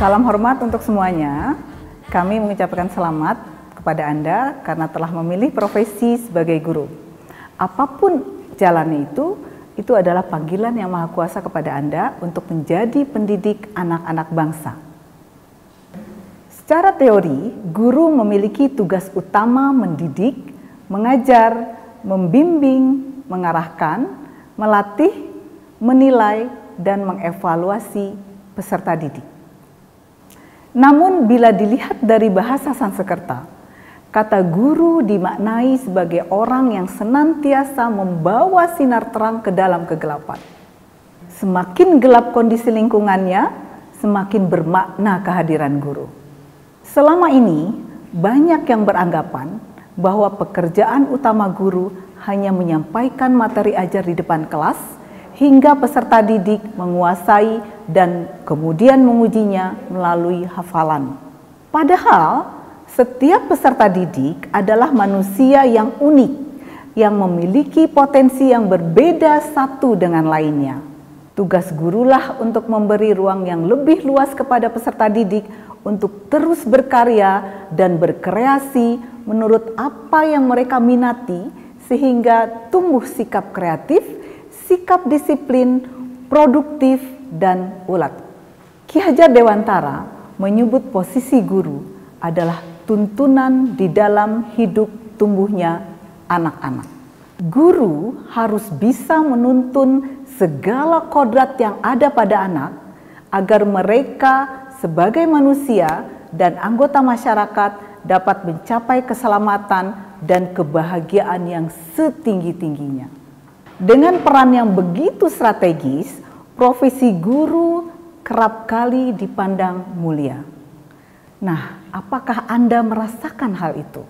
Salam hormat untuk semuanya. Kami mengucapkan selamat kepada Anda karena telah memilih profesi sebagai guru. Apapun jalannya itu adalah panggilan yang Maha Kuasa kepada Anda untuk menjadi pendidik anak-anak bangsa. Secara teori, guru memiliki tugas utama mendidik, mengajar, membimbing, mengarahkan, melatih, menilai, dan mengevaluasi peserta didik. Namun bila dilihat dari bahasa Sanskerta, kata guru dimaknai sebagai orang yang senantiasa membawa sinar terang ke dalam kegelapan. Semakin gelap kondisi lingkungannya, semakin bermakna kehadiran guru. Selama ini, banyak yang beranggapan bahwa pekerjaan utama guru hanya menyampaikan materi ajar di depan kelas, hingga peserta didik menguasai dan kemudian mengujinya melalui hafalan. Padahal, setiap peserta didik adalah manusia yang unik, yang memiliki potensi yang berbeda satu dengan lainnya. Tugas gurulah untuk memberi ruang yang lebih luas kepada peserta didik untuk terus berkarya dan berkreasi menurut apa yang mereka minati, sehingga tumbuh sikap kreatif, sikap disiplin, produktif, dan ulet. Ki Hajar Dewantara menyebut posisi guru adalah tuntunan di dalam hidup tumbuhnya anak-anak. Guru harus bisa menuntun segala kodrat yang ada pada anak agar mereka sebagai manusia dan anggota masyarakat dapat mencapai keselamatan dan kebahagiaan yang setinggi-tingginya. Dengan peran yang begitu strategis, profesi guru kerap kali dipandang mulia. Nah, apakah Anda merasakan hal itu?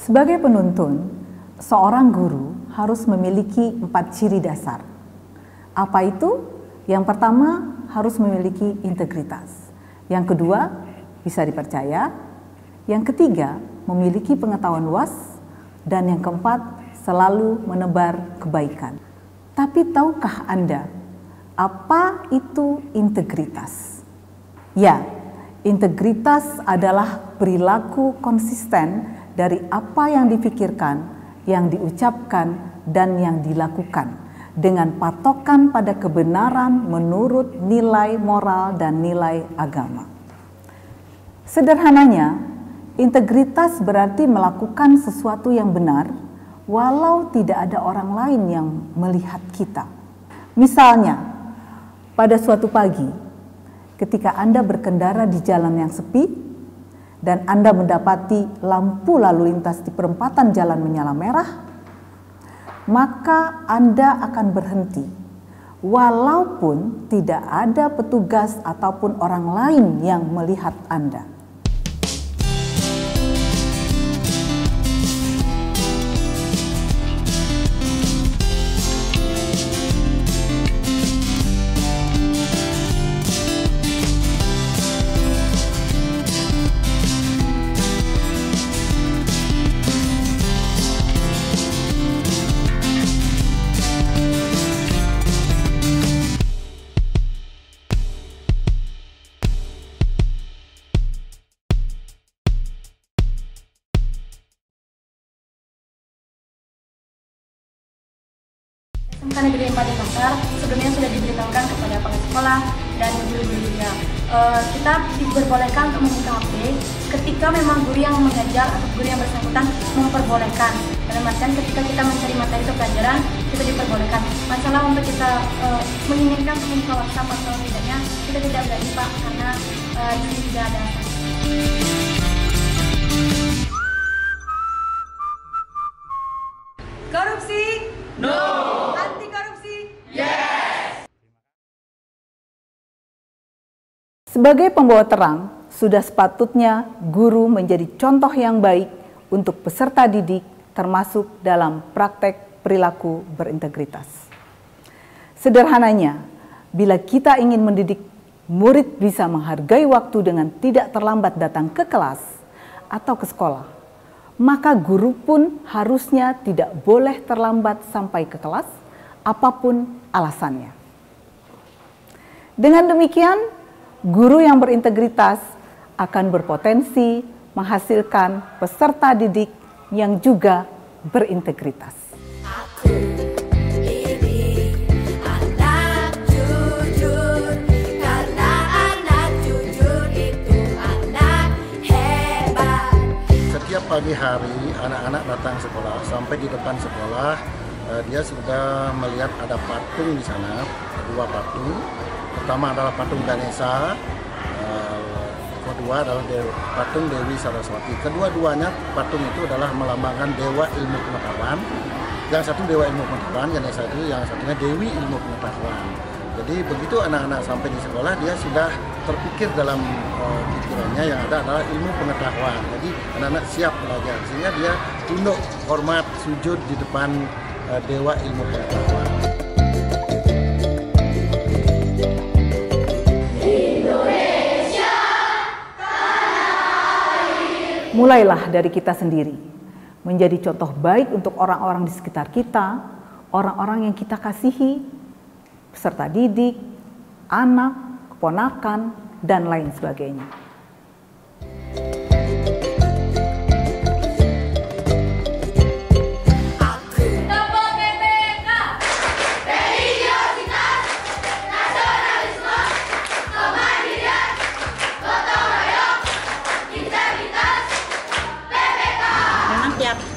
Sebagai penuntun, seorang guru harus memiliki 4 ciri dasar. Apa itu? Yang pertama, harus memiliki integritas. Yang kedua, bisa dipercaya. Yang ketiga, memiliki pengetahuan luas. Dan yang keempat, selalu menebar kebaikan. Tapi tahukah Anda, apa itu integritas? Ya, integritas adalah perilaku konsisten dari apa yang dipikirkan, yang diucapkan, dan yang dilakukan dengan patokan pada kebenaran menurut nilai moral dan nilai agama. Sederhananya, integritas berarti melakukan sesuatu yang benar walau tidak ada orang lain yang melihat kita. Misalnya, pada suatu pagi ketika Anda berkendara di jalan yang sepi dan Anda mendapati lampu lalu lintas di perempatan jalan menyala merah, maka Anda akan berhenti, walaupun tidak ada petugas ataupun orang lain yang melihat Anda. SMK Negeri 4 Denpasar sebelumnya sudah diberitahukan kepada pihak sekolah dan guru-guru juga. Kita diperbolehkan untuk membuka HP ketika memang guru yang mengajar atau guru yang bersangkutan memperbolehkan. Dalam artian ketika kita mencari materi atau pelajaran, kita diperbolehkan. Masalah untuk kita menginginkan untuk membuka WhatsApp atau tidaknya, kita tidak berani Pak, karena di sini tidak ada. Korupsi? No. Anti korupsi? Yes. Sebagai pembawa terang, sudah sepatutnya guru menjadi contoh yang baik untuk peserta didik, termasuk dalam praktek perilaku berintegritas. Sederhananya, bila kita ingin mendidik murid bisa menghargai waktu dengan tidak terlambat datang ke kelas atau ke sekolah, maka guru pun harusnya tidak boleh terlambat sampai ke kelas, apapun alasannya. Dengan demikian, guru yang berintegritas akan berpotensi menghasilkan peserta didik yang juga berintegritas. Aku ini anak jujur, karena anak jujur itu anak hebat. Setiap pagi hari anak-anak datang sekolah, sampai di depan sekolah dia sudah melihat ada patung di sana, dua patung. Pertama adalah patung Ganesha, kedua adalah patung Dewi Saraswati. Kedua-duanya patung itu adalah melambangkan dewa ilmu pengetahuan. Yang satu dewa ilmu pengetahuan, Ganesha itu, yang satunya Dewi ilmu pengetahuan. Jadi begitu anak-anak sampai di sekolah, dia sudah terpikir dalam pikirannya yang ada adalah ilmu pengetahuan. Jadi anak-anak siap belajar, sehingga dia tunduk, hormat, sujud di depan dewa ilmu pengetahuan. Mulailah dari kita sendiri, menjadi contoh baik untuk orang-orang di sekitar kita, orang-orang yang kita kasihi, peserta didik, anak, keponakan, dan lain sebagainya.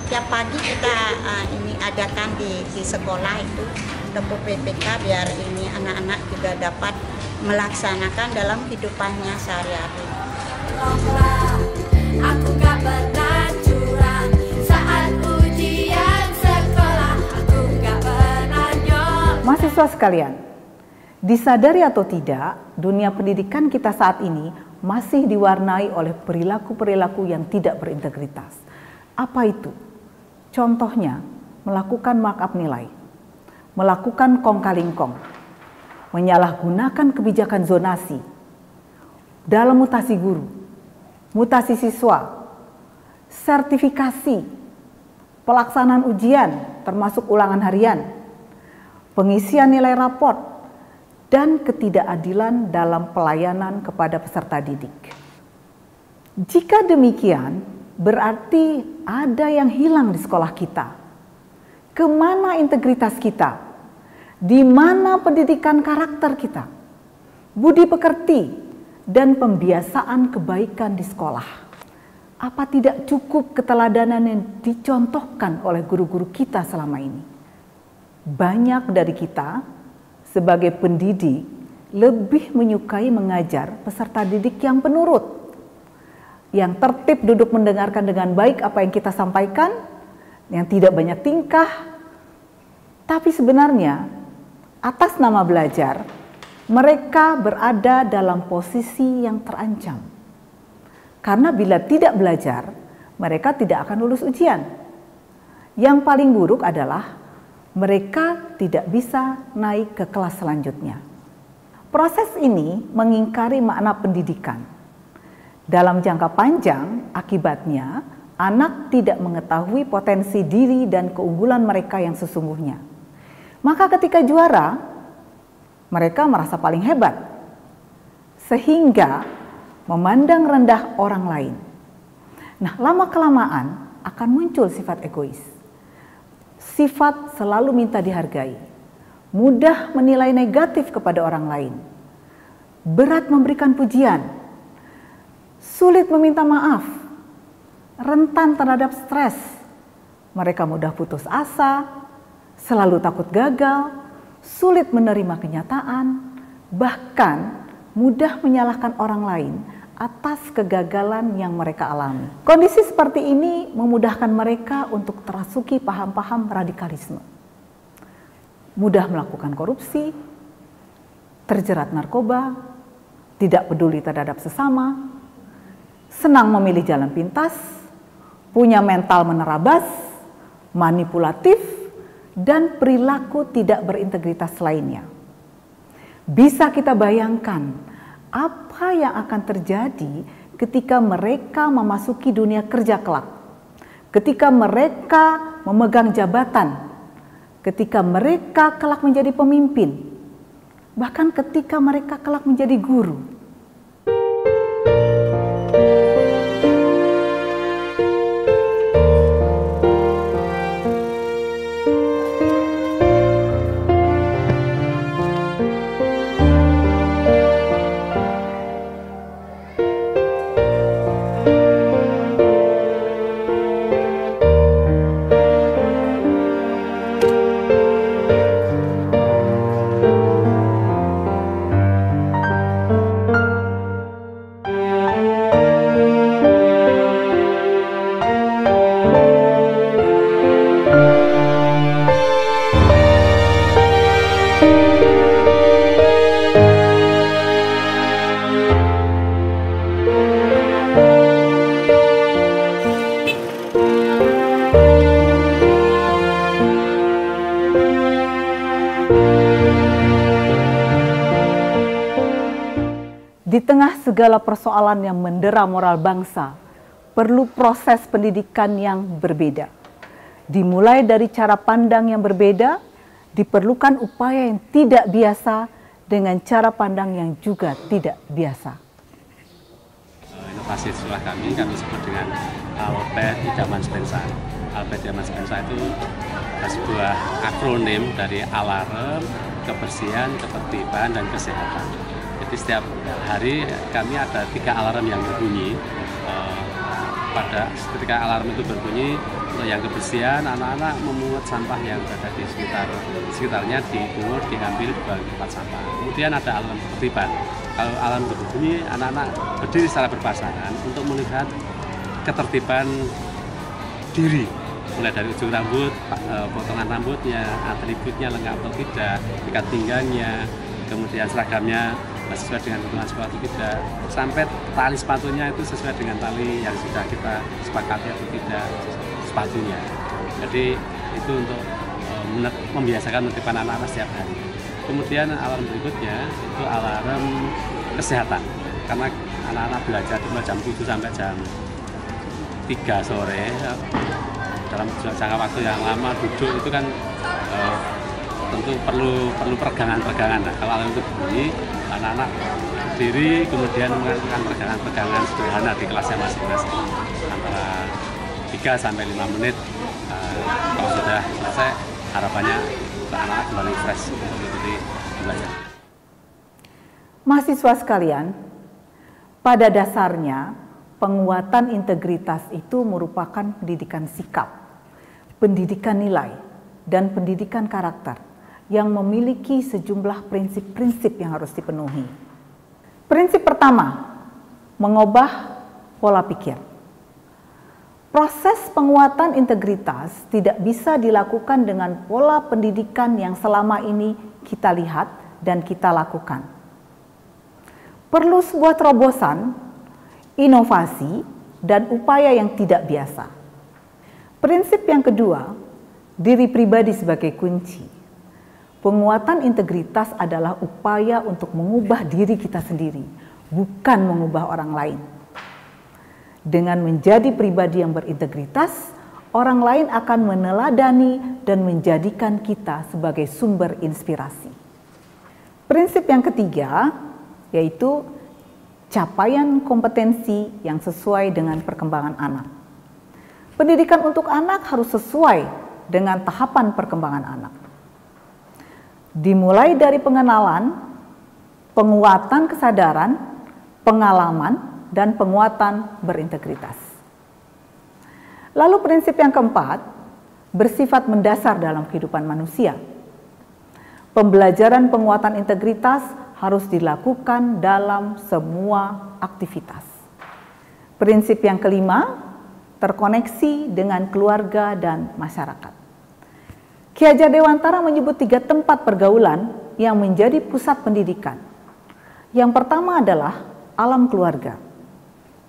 Tiap pagi kita ini adakan di sekolah itu Tepuk PPK biar ini anak-anak juga dapat melaksanakan dalam kehidupannya sehari-hari. Aku gak pernah curang saat ujian sekolah. Aku gak pernah nyolong. Mahasiswa sekalian, disadari atau tidak, dunia pendidikan kita saat ini masih diwarnai oleh perilaku-perilaku yang tidak berintegritas. Apa itu? Contohnya, melakukan markup nilai, melakukan kong-kali-kong, menyalahgunakan kebijakan zonasi dalam mutasi guru, mutasi siswa, sertifikasi, pelaksanaan ujian termasuk ulangan harian, pengisian nilai raport, dan ketidakadilan dalam pelayanan kepada peserta didik. Jika demikian, berarti ada yang hilang di sekolah kita. Kemana integritas kita? Di mana pendidikan karakter kita? Budi pekerti dan pembiasaan kebaikan di sekolah. Apa tidak cukup keteladanan yang dicontohkan oleh guru-guru kita selama ini? Banyak dari kita sebagai pendidik lebih menyukai mengajar peserta didik yang penurut, yang tertib duduk mendengarkan dengan baik apa yang kita sampaikan, yang tidak banyak tingkah, tapi sebenarnya atas nama belajar, mereka berada dalam posisi yang terancam. Karena bila tidak belajar, mereka tidak akan lulus ujian. Yang paling buruk adalah mereka tidak bisa naik ke kelas selanjutnya. Proses ini mengingkari makna pendidikan. Dalam jangka panjang, akibatnya anak tidak mengetahui potensi diri dan keunggulan mereka yang sesungguhnya. Maka ketika juara, mereka merasa paling hebat, sehingga memandang rendah orang lain. Nah, lama-kelamaan akan muncul sifat egois. Sifat selalu minta dihargai, mudah menilai negatif kepada orang lain, berat memberikan pujian, sulit meminta maaf, rentan terhadap stres. Mereka mudah putus asa, selalu takut gagal, sulit menerima kenyataan, bahkan mudah menyalahkan orang lain atas kegagalan yang mereka alami. Kondisi seperti ini memudahkan mereka untuk terasuki paham-paham radikalisme. Mudah melakukan korupsi, terjerat narkoba, tidak peduli terhadap sesama, senang memilih jalan pintas, punya mental menerabas, manipulatif, dan perilaku tidak berintegritas lainnya. Bisa kita bayangkan apa yang akan terjadi ketika mereka memasuki dunia kerja kelak, ketika mereka memegang jabatan, ketika mereka kelak menjadi pemimpin, bahkan ketika mereka kelak menjadi guru. Di tengah segala persoalan yang mendera moral bangsa, perlu proses pendidikan yang berbeda. Dimulai dari cara pandang yang berbeda, diperlukan upaya yang tidak biasa dengan cara pandang yang juga tidak biasa. Inovasi sekolah kami sebut dengan Albert Idaman Spensa. Albert Idaman Spensa itu sebuah akronim dari alarm, kebersihan, ketertiban, dan kesehatan. Jadi setiap hari kami ada 3 alarm yang berbunyi. Ketika alarm itu berbunyi, untuk yang kebersihan, anak-anak memungut sampah yang berada di sekitarnya, dipungut, diambil, dibuang di tempat sampah. Kemudian ada alarm ketertiban. Kalau alarm itu berbunyi, anak-anak berdiri secara berpasangan untuk melihat ketertiban diri. Mulai dari ujung rambut, potongan rambutnya, atributnya lengkap atau tidak, ikat pinggangnya, kemudian seragamnya sesuai dengan kebutuhan sekolah atau tidak, sampai tali sepatunya itu sesuai dengan tali yang sudah kita sepakati atau tidak sepatunya. Jadi itu untuk membiasakan menertibkan anak-anak setiap hari. Kemudian alarm berikutnya itu alarm kesehatan, karena anak-anak belajar mulai jam 7 sampai jam 3 sore dalam jangka waktu yang lama duduk itu kan tentu perlu peregangan-peregangan. Nah, kalau alarm itu bunyi, anak-anak berdiri kemudian melakukan peregangan-peregangan sederhana di kelasnya masing-masing antara 3 sampai 5 menit. Kalau sudah selesai, harapannya anak-anak kembali fresh untuk mengikuti belajar. Mahasiswa sekalian, pada dasarnya penguatan integritas itu merupakan pendidikan sikap, pendidikan nilai, dan pendidikan karakter yang memiliki sejumlah prinsip-prinsip yang harus dipenuhi. Prinsip pertama, mengubah pola pikir. Proses penguatan integritas tidak bisa dilakukan dengan pola pendidikan yang selama ini kita lihat dan kita lakukan. Perlu sebuah terobosan, inovasi, dan upaya yang tidak biasa. Prinsip yang kedua, diri pribadi sebagai kunci. Penguatan integritas adalah upaya untuk mengubah diri kita sendiri, bukan mengubah orang lain. Dengan menjadi pribadi yang berintegritas, orang lain akan meneladani dan menjadikan kita sebagai sumber inspirasi. Prinsip yang ketiga, yaitu capaian kompetensi yang sesuai dengan perkembangan anak. Pendidikan untuk anak harus sesuai dengan tahapan perkembangan anak. Dimulai dari pengenalan, penguatan kesadaran, pengalaman, dan penguatan berintegritas. Lalu prinsip yang keempat, bersifat mendasar dalam kehidupan manusia. Pembelajaran penguatan integritas harus dilakukan dalam semua aktivitas. Prinsip yang kelima, terkoneksi dengan keluarga dan masyarakat. Ki Hajar Dewantara menyebut 3 tempat pergaulan yang menjadi pusat pendidikan. Yang pertama adalah alam keluarga.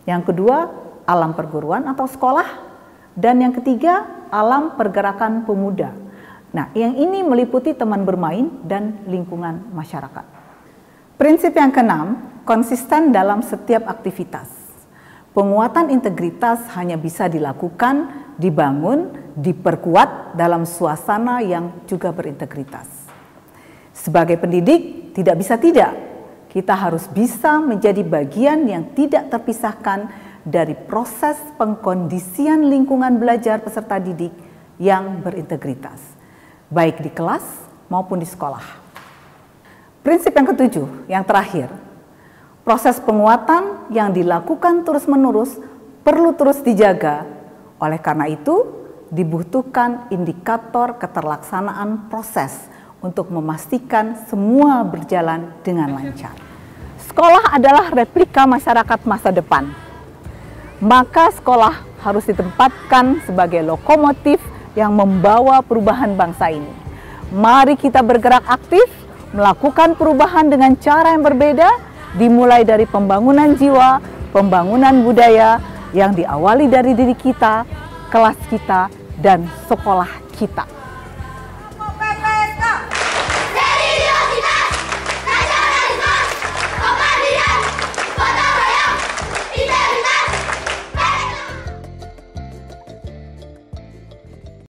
Yang kedua, alam perguruan atau sekolah. Dan yang ketiga, alam pergerakan pemuda. Nah, yang ini meliputi teman bermain dan lingkungan masyarakat. Prinsip yang keenam, konsisten dalam setiap aktivitas. Penguatan integritas hanya bisa dilakukan, dibangun, diperkuat dalam suasana yang juga berintegritas. Sebagai pendidik, tidak bisa tidak. Kita harus bisa menjadi bagian yang tidak terpisahkan dari proses pengkondisian lingkungan belajar peserta didik yang berintegritas, baik di kelas maupun di sekolah. Prinsip yang ketujuh, yang terakhir, proses penguatan yang dilakukan terus-menerus perlu terus dijaga. Oleh karena itu, dibutuhkan indikator keterlaksanaan proses untuk memastikan semua berjalan dengan lancar. Sekolah adalah replika masyarakat masa depan. Maka sekolah harus ditempatkan sebagai lokomotif yang membawa perubahan bangsa ini. Mari kita bergerak aktif, melakukan perubahan dengan cara yang berbeda, dimulai dari pembangunan jiwa, pembangunan budaya yang diawali dari diri kita, kelas kita, dan sekolah kita.